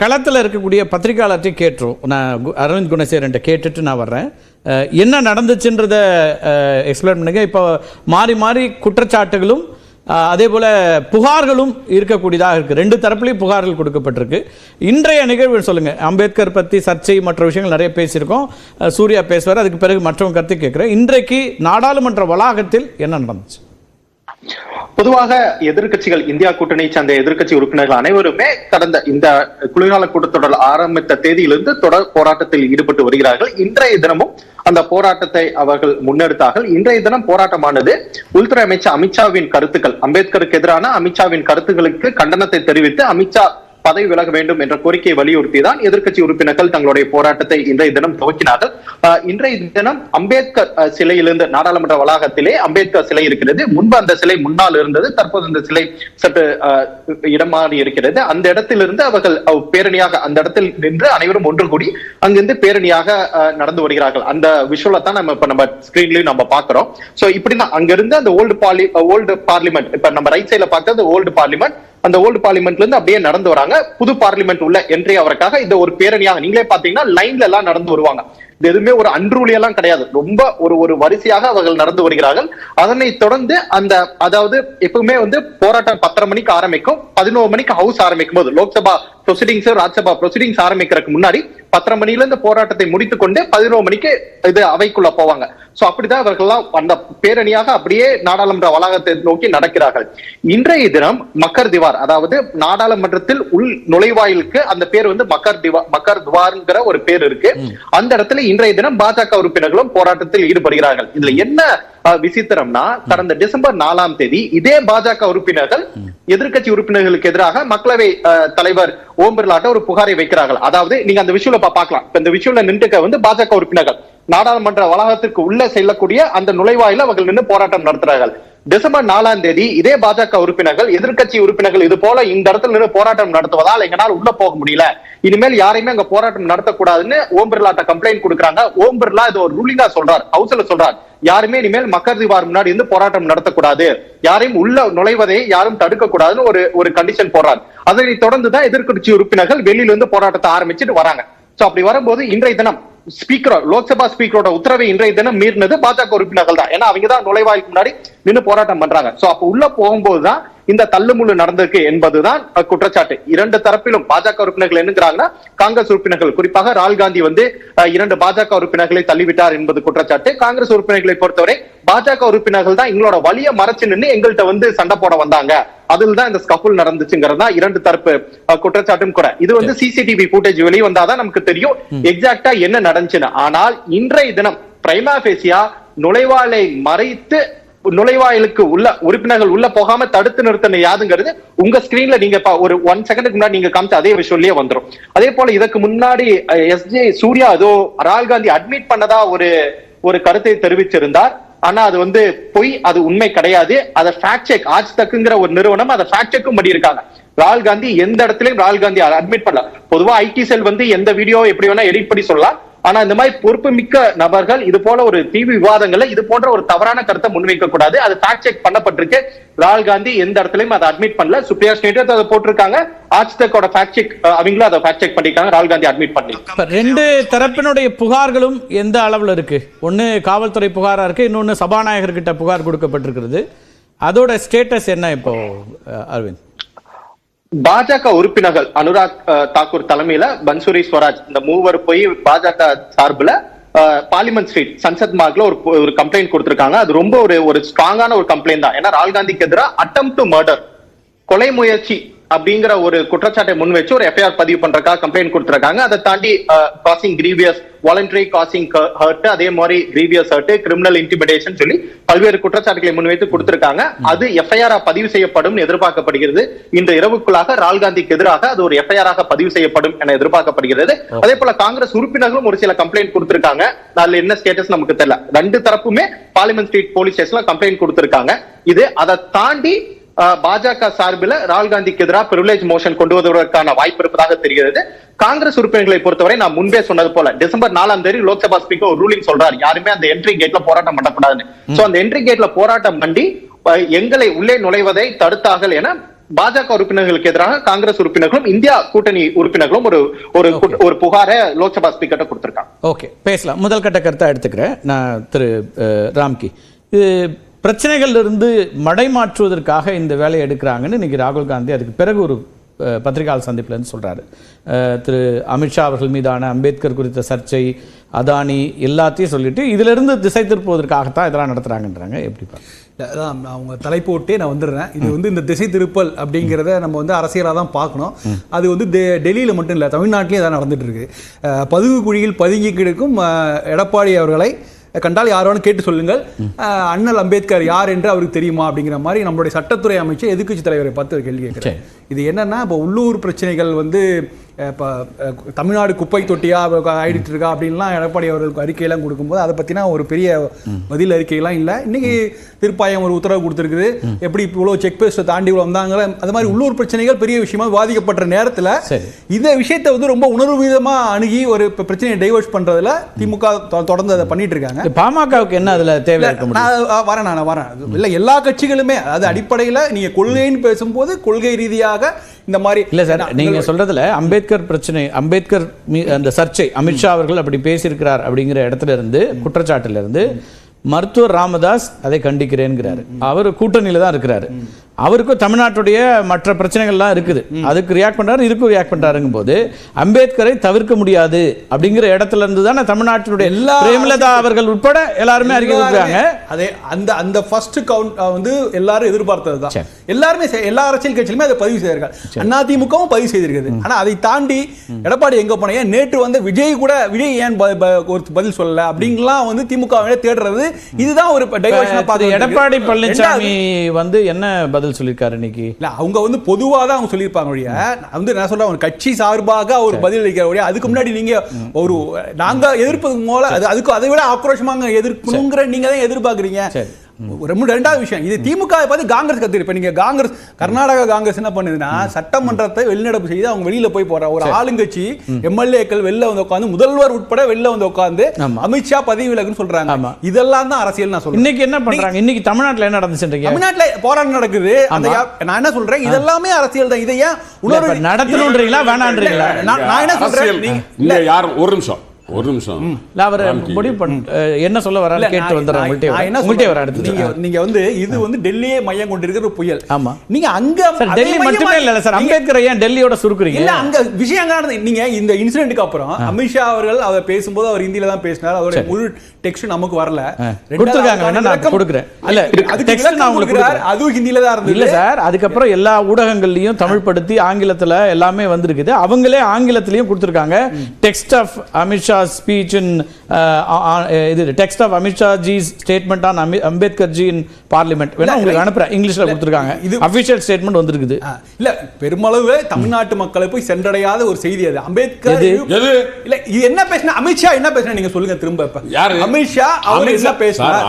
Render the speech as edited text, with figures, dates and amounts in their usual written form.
களத்தில் இருக்கக்கூடிய பத்திரிகையாளர்கிட்ட கேட்டுரும். நான் அரவிந்த் குணசேகரன்ட்ட கேட்டுட்டு நான் வர்றேன். என்ன நடந்துச்சுன்றதை எக்ஸ்பிளைன் பண்ணுங்க. இப்போ மாறி மாறி குற்றச்சாட்டுகளும் அதே போல் புகார்களும் இருக்கக்கூடியதாக இருக்குது. ரெண்டு தரப்புலையும் புகார்கள் கொடுக்கப்பட்டிருக்கு. இன்றைய நிகழ்வு சொல்லுங்கள். அம்பேத்கர் பற்றி சர்ச்சை மற்ற விஷயங்கள் நிறைய பேசியிருக்கோம். சூர்யா பேசுவார். அதுக்கு பிறகு மற்றவங்க கருத்து கேட்குறேன். இன்றைக்கு நாடாளுமன்ற வளாகத்தில் என்ன நடந்துச்சு? பொதுவாக எதிர்கட்சிகள், இந்தியா கூட்டணியை சார்ந்த எதிர்கட்சி உறுப்பினர்கள் அனைவருமே கடந்த இந்த குளிர்கால கூட்டத்தொடர் ஆரம்பித்த தேதியிலிருந்து தொடர் போராட்டத்தில் ஈடுபட்டு வருகிறார்கள். இன்றைய தினமும் அந்த போராட்டத்தை அவர்கள் முன்னெடுத்தார்கள். இன்றைய தினம் போராட்டமானது உள்துறை அமைச்சர் அமித்ஷாவின் கருத்துக்கள், அம்பேத்கருக்கு எதிரான அமித்ஷாவின் கருத்துக்களுக்கு கண்டனத்தை தெரிவித்து அமித்ஷா பதவி விலக வேண்டும் என்ற கோரிக்கையை வலியுறுத்திதான் எதிர்கட்சி உறுப்பினர்கள் தங்களுடைய போராட்டத்தை இன்றைய தினம் துவக்கினார்கள். இன்றைய தினம் அம்பேத்கர் சிலையிலிருந்து, நாடாளுமன்ற வளாகத்திலே அம்பேத்கர் சிலை இருக்கிறது. முன்பு அந்த சிலை முன்னால் இருந்தது. தற்போது அந்த சிலை சற்று இடம் மாறி இருக்கிறது. அந்த இடத்திலிருந்து அவர்கள் பேரணியாக அந்த இடத்தில் நின்று அனைவரும் ஒன்று கூடி அங்கிருந்து பேரணியாக நடந்து வருகிறார்கள். அந்த விஷுவலை தான் நம்ம ஸ்கிரீன்லயும் நம்ம பாக்குறோம். சோ இப்படிதான் அங்கிருந்து அந்த ஓல்டு பார்லிமெண்ட், இப்ப நம்ம ரைட் சைட்ல பார்க்கறது ஓல்டு பார்லிமெண்ட், அந்த ஓல்டு பார்லிமெண்ட்ல இருந்து அப்படியே நடந்து வராங்க. புது பார்லிமெண்ட் உள்ள என்ட்ரி அவருக்காக இந்த ஒரு பேரணியாக நீங்களே பாத்தீங்கன்னா லைன்ல எல்லாம் நடந்து வருவாங்க. இது எதுவுமே ஒரு அன்ரூலி எல்லாம் கிடையாது. ரொம்ப ஒரு வரிசையாக அவர்கள் நடந்து வருகிறார்கள். அதனை தொடர்ந்து அதாவது எப்பவுமே போராட்டம் 10:30 மணிக்கு ஆரம்பிக்கும். 11 மணிக்கு ஹவுஸ் ஆரம்பிக்கும் போது லோக்சபா ப்ரொசீடிங்ஸ், ராஜ்யசபா ப்ரொசீடிங்ஸ் ஆரம்பிக்கிறதுக்கு முன்னாடி 10:30 மணில இருந்து போராட்டத்தை முடித்துக் கொண்டு 11 மணிக்கு இது அவைக்குள்ள போவாங்க. சோ அப்படிதான் அவர்கள்லாம் அந்த பேரணியாக அப்படியே நாடாளுமன்ற வளாகத்தை நோக்கி நடக்கிறார்கள். இன்றைய தினம் மக்கர் திவார், அதாவது நாடாளுமன்றத்தில் உள் நுழைவாயிலுக்கு அந்த பேர் மக்கர் திவார்ங்கிற ஒரு பேர் இருக்கு. அந்த இடத்துல இன்றைய தினம் பாஜக உறுப்பினர்களும் போராட்டத்தில் ஈடுபடுகிறார்கள். இதுல என்ன விசித்திரம்னா, கடந்த டிசம்பர் 4ஆம் தேதி இதே பாஜக உறுப்பினர்கள் எதிர்கட்சி உறுப்பினர்களுக்கு எதிராக மக்களவை தலைவர் ஓம் பிர்லாட்ட ஒரு புகாரை வைக்கிறார்கள். அதாவது நீங்க அந்த விஷுவல பார்க்கலாம். இந்த விஷுவல நின்றுக்க பாஜக உறுப்பினர்கள் நாடாளுமன்ற வளாகத்திற்கு உள்ள செல்லக்கூடிய அந்த நுழைவாயில அவர்கள் நின்று போராட்டம் நடத்துறார்கள். டிசம்பர் 4ஆம் தேதி இதே பாஜக உறுப்பினர்கள், எதிர்கட்சி உறுப்பினர்கள் இது போல இந்த இடத்துல நின்று போராட்டம் நடத்துவதால் எங்களால் உள்ள போக முடியல, இனிமேல் யாரையுமே அங்க போராட்டம் நடத்தக்கூடாதுன்னு ஓம் பிர்லாட்ட கம்ப்ளைண்ட் கொடுக்குறாங்க. ஓம் பிர்லா இது ஒரு ரூலிங்கா சொல்றார், ஹவுஸ்ல சொல்றார், யாருமே இனிமேல் மக்கர் திவார் முன்னாடி இருந்து போராட்டம் நடத்தக்கூடாது, யாரையும் உள்ள நுழைவதை யாரும் தடுக்க கூடாதுன்னு ஒரு கண்டிஷன் போடுறார். அதனை தொடர்ந்துதான் எதிர்கட்சி உறுப்பினர்கள் வெளியில இருந்து போராட்டத்தை ஆரம்பிச்சுட்டு வராங்க. சோ அப்படி வரும்போது இன்றைய தினம் லோக்சபா ஸ்பீக்கரோட உத்தரவை இன்றைய தினம் மீறினது பாஜக உறுப்பினர்கள் தான். ஏன்னா அவங்க தான் நுழைவாய்க்கு முன்னாடி நின்று போராட்டம் பண்றாங்க. சோ அப்ப உள்ள போகும்போதுதான் இந்த தள்ளுமுள்ளு நடந்திருக்கு என்பதுதான் குற்றச்சாட்டு. இரண்டு தரப்பிலும் பாஜக உறுப்பினர்கள் என்னங்கிறாங்கன்னா, காங்கிரஸ் உறுப்பினர்கள் குறிப்பாக ராகுல் காந்தி 2 பாஜக உறுப்பினர்களை தள்ளிவிட்டார் என்பது குற்றச்சாட்டு. காங்கிரஸ் உறுப்பினர்களை பொறுத்தவரை பாஜக உறுப்பினர்கள் தான் எங்களோட வழியை மறைச்சு நின்று எங்கள்கிட்ட சண்டை போட வந்தாங்க, அதில் தான் இந்த ஸ்கஃபுல் நடந்துச்சுங்கிறதா இரண்டு தரப்பு குற்றச்சாட்டும் கூட. இது சிசிடிவி ஃபுட்டேஜ் வெளியே வந்தாதான் நமக்கு தெரியும் எக்ஸாக்டா என்ன நடந்துச்சுன்னு. ஆனால் இன்றைய தினம் பிரைமா ஃபேசியா நுழைவாயிலை மறைத்து நுழைவாயிலுக்கு உள்ள உறுப்பினர்கள் உள்ள போகாம தடுத்து நிறுத்தின யாதுங்கிறது உங்க ஸ்கிரீன்ல நீங்க ஒரு 1 செகண்டுக்கு முன்னாடி நீங்க காமிச்ச அதே விஷயம்லயே வந்துடும். அதே போல இதற்கு முன்னாடி எஸ்ஜே சூர்யா ஏதோ ராகுல் காந்தி அட்மிட் பண்ணதா ஒரு கருத்தை தெரிவிச்சிருந்தார். ஆனா அது பொய், அது உண்மை கிடையாது. அதை ஃபேக்ட் செக் ஆஜ் தக்குங்கிற ஒரு நிறுவனம் அதை ஃபேக்ட் செக்கும் பண்ணியிருக்காங்க. ராகுல் காந்தி எந்த இடத்துலயும் ராகுல் காந்தி அட்மிட் பண்ணல. பொதுவா ஐடி செல் எந்த வீடியோ எப்படி வேணா எடிட் பண்ணி சொல்லலாம். ஆனா இந்த மாதிரி பொறுப்பு மிக்க நபர்கள் இது போல ஒரு டிவி விவாதங்கள்ல இது போன்ற ஒரு தவறான கருத்தை முன்வைக்க கூடாது. அது ஃபேக்ட் செக் பண்ணப்பட்டிருக்கு. ராகுல் காந்தி எந்த இடத்துலயும் அதை அட்மிட் பண்ணல. சுப்ரியா ஸ்டேட் அதை போட்டிருக்காங்க. ஆஜ்தக்கோட ஃபேக்ட் செக் அவங்களும் அதை ஃபேக்ட் செக் பண்ணிருக்காங்க. ராகுல் காந்தி அட்மிட் பண்ணி. ரெண்டு தரப்பினுடைய புகார்களும் எந்த அளவுல இருக்கு? ஒன்னு காவல்துறை புகாரா இருக்கு, இன்னொன்னு சபாநாயகர் கிட்ட புகார் கொடுக்கப்பட்டிருக்கிறது. அதோட ஸ்டேட்டஸ் என்ன இப்போ அரவிந்த்? பாஜக உறுப்பினர்கள் அனுராக் தாக்கூர் தலைமையில பன்சூரி ஸ்வராஜ் இந்த மூவர் போய் பாஜக சார்பில் பார்லிமெண்ட் ஸ்ட்ரீட் சன்சத் மார்க்ல ஒரு கம்ப்ளைண்ட் கொடுத்திருக்காங்க. அது ரொம்ப ஒரு ஸ்ட்ராங்கான ஒரு கம்ப்ளைண்ட் தான். ஏன்னா ராகுல் காந்திக்கு எதிராக அட்டெம்ப்ட் டு மர்டர், கொலை முயற்சி அப்படிங்கிற ஒரு குற்றச்சாட்டை முன் வச்சு ஒரு எஃப்ஐஆர் பதிவு பண்றதுக்காக கம்ப்ளைண்ட் கொடுத்திருக்காங்க. அதை தாண்டி causing grievous, voluntary causing hurt, அதே மாதிரி கிரீவியஸ் ஹர்ட், கிரிமினல் இன்டிமிடேஷன் சொல்லி பல்வேறு குற்றச்சாட்டுகளை முன்வைத்து கொடுத்திருக்காங்க. அது எஃப்ஐஆர் பதிவு செய்யப்படும் எதிர்பார்க்கப்படுகிறது. இன்று இரவுக்குள்ளாக ராகுல் காந்திக்கு எதிராக அது ஒரு எஃப்ஐஆர் பதிவு செய்யப்படும் என எதிர்பார்க்கப்படுகிறது. அதே போல காங்கிரஸ் உறுப்பினர்களும் ஒரு சில கம்ப்ளைண்ட் கொடுத்திருக்காங்க. அதுல என்ன ஸ்டேட்டஸ் நமக்கு தெரியல. ரெண்டு தரப்புமே பார்லிமெண்ட் ஸ்ட்ரீட் போலீஸ் ஸ்டேஷன்ல கம்ப்ளைண்ட் கொடுத்திருக்காங்க. அதை தாண்டி பாஜக சார்பில் ராகுல் காந்திக்கு எதிராக பிரிவிலேஜ் மோஷன் கொண்டு வருவதற்கான வாய்ப்பு இருப்பதாக தெரிகிறது. காங்கிரஸ் உறுப்பினர்களை பொறுத்தவரை நான் முன்பே சொன்னது போல டிசம்பர் 4ஆம் தேதி லோக்சபா ஸ்பீக்கர் ஒரு ரூலிங் சொல்றாரு, யாருமே அந்த என்ட்ரி கேட்ல போராட்டம் பண்ணக்கூடாதுன்னு. சோ அந்த என்ட்ரி கேட்ல போராட்டம் பண்ணி எங்களை உள்ளே நுழைவதை தடுத்தார்கள் என பாஜக உறுப்பினர்களுக்கு எதிராக காங்கிரஸ் உறுப்பினர்களும் இந்தியா கூட்டணி உறுப்பினர்களும் ஒரு புகாரை லோக்சபா ஸ்பீக்கர்ட்ட கொடுத்திருக்காங்க. ஓகே, பேசலாம். முதல் கட்ட கருத்தை எடுத்துக்கிறேன் நான். திரு ராம்கி, இது பிரச்சனைகள் இருந்து மடைமாற்றுவதற்காக இந்த வேலையை எடுக்கிறாங்கன்னு இன்னைக்கு ராகுல் காந்தி அதுக்கு பிறகு ஒரு பத்திரிகையாளர் சந்திப்புலன்னு சொல்றாரு. திரு அமித்ஷா அவர்கள் மீதான அம்பேத்கர் குறித்த சர்ச்சை, அதானி எல்லாத்தையும் சொல்லிட்டு இதுல இருந்து திசை திருப்புவதற்காகத்தான் இதெல்லாம் நடத்துறாங்கன்றாங்க. எப்படி அதான் அவங்க தலைப்பு விட்டே நான் வந்துடுறேன். இது வந்து இந்த திசை திருப்பல் அப்படிங்கிறத நம்ம வந்து அரசியலாக தான் பார்க்கணும். அது வந்து டெல்லியில் மட்டும் இல்லை, தமிழ்நாட்டிலேயே அதான் நடந்துட்டு இருக்கு. பதுங்கு குழியில் பதுங்கி கிடக்கும் எடப்பாடி அவர்களை கண்டால் யாரோன்னு கேட்டு சொல்லுங்கள், அண்ணல் அம்பேத்கர் யார் என்று அவருக்கு தெரியுமா அப்படிங்கிற மாதிரி நம்மளுடைய சட்டத்துறை அமைச்சர் எதிர்க்கட்சி தலைவரை பார்த்து ஒரு கேள்வி கேட்குறேன். இது என்னன்னா, இப்போ உள்ளூர் பிரச்சனைகள் வந்து இப்போ தமிழ்நாடு குப்பை தொட்டியா ஆயிடுச்சு இருக்கா அப்படின்லாம் எடப்பாடி அவர்களுக்கு அறிக்கையெல்லாம் கொடுக்கும்போது அதை பற்றினா ஒரு பெரிய பதில் அறிக்கையெல்லாம் இல்லை. இன்னைக்கு திருப்பாயம் ஒரு உத்தரவு கொடுத்துருக்குது, எப்படி இவ்வளோ செக் போஸ்ட்டை தாண்டி இவ்வளோ வந்தாங்க. அது மாதிரி உள்ளூர் பிரச்சனைகள் பெரிய விஷயமா விவாதிக்கப்படுற நேரத்தில் இந்த விஷயத்தை வந்து ரொம்ப உணர்வு விதமாக அணுகி ஒரு பிரச்சனையை டைவர்ட் பண்ணுறதுல திமுக தொடர்ந்து அதை பண்ணிட்டு இருக்காங்க. பாமகவுக்கு என்ன அதில் தேவை? நான் வரேன் இல்லை, எல்லா கட்சிகளுமே அது அடிப்படையில் நீங்கள் கொள்கைன்னு பேசும்போது கொள்கை ரீதியாக இந்த மாதிரி இல்ல சார், நீங்க சொல்றதுல அம்பேத்கர் பிரச்சனை, அம்பேத்கர் அந்த சர்ச்சை, அமித்ஷா அவர்கள் அப்படி பேசியிருக்கிறார் அப்படிங்கிற இடத்துல இருந்து, குற்றச்சாட்டுல இருந்து மருத்துவர் ராமதாஸ் அதை கண்டிக்கிறேன்கிறாரு. அவர் கூட்டணியில தான் இருக்கிறாரு. அவருக்கும் தமிழ்நாட்டுடைய மற்ற பிரச்சனைகள்லாம் இருக்குது, அதுக்கு ரியாக்ட் பண்றாரு, இதுக்கும் ரியாக்ட் பண்றாருங்கும் போது அம்பேத்கரை தவிர்க்க முடியாது அப்படிங்கிற இடத்துல இருந்து தானே தமிழ்நாட்டினுடைய பிரேமலதா அவர்கள் உட்பட எல்லாருமே அறிக்கை கொடுக்குறாங்க. அதே அந்த ஃபர்ஸ்ட் கவுண்ட் வந்து எல்லாரும் எதிர்பார்த்தது தான். எல்லாருமே எல்லா அரசியல் கட்சியிலுமே அதை பதிவு செய்திருக்காங்க. அதிமுகவும் பதிவு செய்திருக்குது. ஆனா அதை தாண்டி எடப்பாடி எங்க போன, ஏன் நேற்று வந்து விஜய் ஏன் ஒரு பதில் சொல்லல அப்படிங்கலாம் வந்து திமுக தேடுறது. இதுதான் ஒரு டைவர்ஷன் பாத்து. எடப்பாடி பழனிசாமி வந்து என்ன பதில் சொல்லிருக்காரு இன்னைக்கு? இல்ல, அவங்க வந்து பொதுவா தான் அவங்க சொல்லியிருப்பாங்க ஒழிய வந்து என்ன சொல்றேன், ஒரு கட்சி சார்பாக ஒரு பதில் அளிக்கிற ஒழிய அதுக்கு முன்னாடி நீங்க ஒரு நாங்க எதிர்ப்பது மூலம் அதுக்கு அதை விட ஆக்ரோஷமாக எதிர்க்கணுங்கிற நீங்க தான் எதிர்பார்க்குறீங்க. ரெண்டாவது விஷயம், இது திமுக பார்த்து காங்கிரஸ் கத்துரு. இப்ப நீங்க காங்கிரஸ், கர்நாடகா காங்கிரஸ் என்ன பண்ணுதுன்னா, சட்டமன்றத்தை வெளிநடப்பு செய்து அவங்க வெளியில போய் போற ஒரு ஆளுங்கட்சி எம்எல்ஏக்கள் வெளில வந்து உட்காந்து, முதல்வர் உட்பட வெளில வந்து உட்காந்து அமித்ஷா பதவி விலகுன்னு சொல்றாங்க. இதெல்லாம் தான் அரசியல். நான் சொல்றேன் இன்னைக்கு என்ன பண்றாங்க, இன்னைக்கு தமிழ்நாட்டுல என்ன நடந்துச்சுன்றீங்க? தமிழ்நாட்டுல போராட்டம் நடக்குது. நான் என்ன சொல்றேன், இதெல்லாமே அரசியல் தான். இதை ஏன் உணர்வு நடத்தணும்ன்றீங்களா வேணான்றீங்களா? நான் என்ன சொல்றேன், யாரும் ஒரு நிமிஷம் அவர் முடிவு என்ன சொல்ல வராரு கேட்டு வந்துடுறேன். நீங்க வந்து இது வந்து டெல்லியே மையம் கொண்டிருக்கிற புயல். ஆமா, நீங்க அங்க டெல்லி மட்டுமே இல்ல சார், அம்பேத்கர் ஏன் டெல்லியோட சுருக்குறீங்க? இல்ல, அங்க விஷயம் நீங்க இந்த இன்சிடென்ட்க்கு அப்புறம் அமித்ஷா அவர்கள் அவர் பேசும்போது அவர் ஹிந்தில தான் பேசினார். அவருடைய முழு டெக்ஸ்ட் நமக்கு வரல, கொடுத்துருக்காங்க. நான் கொடுக்குறேன். இல்ல, டெக்ஸ்ட் நான் உங்களுக்கு கொடுக்குறேன், அதுவும் ஹிந்தில தான் இருந்தது. இல்ல சார், அதுக்கப்புறம் எல்லா ஊடகங்கள்லயும் தமிழ் படுத்தி ஆங்கிலத்துல எல்லாமே வந்திருக்குது. அவங்களே ஆங்கிலத்திலயும் கொடுத்துருக்காங்க. Text of Amit Shah speech in text of Amit Shah ji's statement on Ambedkar ji in parliament. வேணா உங்களுக்கு அனுப்புறேன், இங்கிலீஷ்ல கொடுத்திருக்காங்க. இது அபிஷியல் ஸ்டேட்மென்ட் வந்திருக்குது. இல்ல, பெருமளவு தமிழ்நாட்டு மக்களை போய் சென்றடையாத ஒரு செய்தி அது. அம்பேத்கர் இல்ல, இது என்ன பேசினா, அமித்ஷா என்ன பேசினா நீங்க சொல்லுங்க திரும்ப. அமித்ஷா அவர் என்ன பேசினார்?